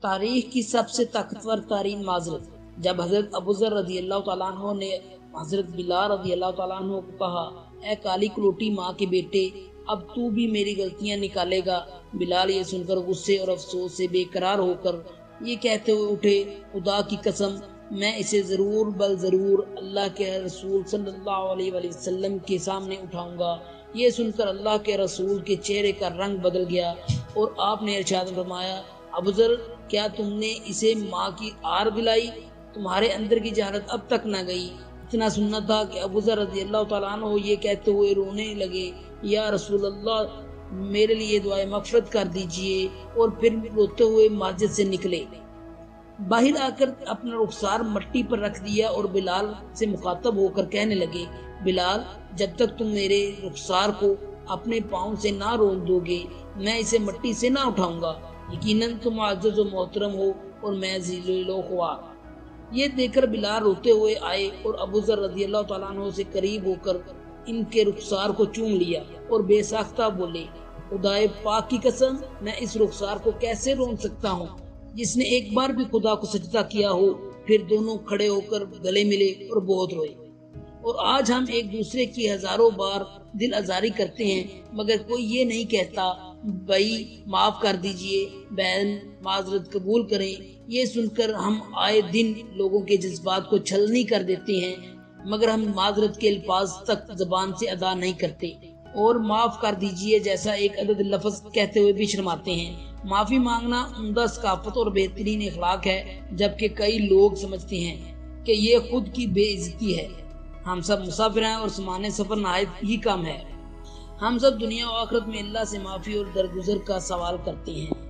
तारीख की सबसे ताकतवर तरीन माजरत। जब हजरत अबू ज़र रज़ी अल्लाह तआला अन्हु ने हजरत बिलाल रज़ी अल्लाह तआला अन्हु को कहा, ए काली कलोटी माँ के बेटे, अब तू भी मेरी गलतियाँ निकालेगा। बिलाल ये सुनकर गुस्से और अफसोस से बेकरार होकर ये कहते हुए उठे, खुदा की कसम, मैं इसे जरूर बल जरूर अल्लाह के रसूल सल्लल्लाहु अलैहि वसल्लम के सामने उठाऊंगा। ये सुनकर अल्लाह के रसूल के चेहरे का रंग बदल गया और आपने इरशाद फरमाया, अबू ज़र, क्या तुमने इसे माँ की आर दिलाई? तुम्हारे अंदर की जहालत अब तक न गई। इतना सुनना था कि अबू ज़र रज़ी अल्लाह तआला अन्हु ये कहते हुए रोने लगे, या रसूल अल्लाह, मेरे लिए दुआए मग़फ़िरत कर दीजिए, और फिर रोते हुए मस्जिद से निकले। बाहर आकर अपना रुखसार मट्टी पर रख दिया और बिलाल से मुखातब होकर कहने लगे, बिलाल, जब तक तुम मेरे रुखसार को अपने पाँव से ना रोल दोगे, मैं इसे मट्टी से ना उठाऊंगा। यकीनन तुम आज़िज़ व मोहतरम हो और मैं ज़लील ख्वार। ये देखकर बिलाल रोते हुए आए और अबू ज़र रज़ी अल्लाह तआला अन्हु से करीब होकर इनके रुखसार को चूम लिया और बेसाख्ता बोले, खुदाए पाक की कसम, मैं इस रुखसार को कैसे रोक सकता हूँ जिसने एक बार भी खुदा को सजदा किया हो। फिर दोनों खड़े होकर गले मिले और बहुत रोए। और आज हम एक दूसरे की हजारों बार दिल आजारी करते हैं, मगर कोई ये नहीं कहता, भाई माफ कर दीजिए, बहन माजरत कबूल करें। ये सुनकर हम आए दिन लोगों के जज्बात को छलनी कर देते हैं, मगर हम माजरत के अल्फाज तक जबान से अदा नहीं करते और माफ कर दीजिए जैसा एक अदद लफ्ज कहते हुए भी शर्माते हैं। माफी मांगना उम्दा सकाफत और बेहतरीन अखलाक है, जबकि कई लोग समझते हैं कि ये खुद की बेइज्जती है। हम सब मुसाफिर हैं और समाने सफर नहायत ही कम है। हम सब दुनिया और आखिरत में अल्लाह से माफी और दरगुजर का सवाल करते हैं।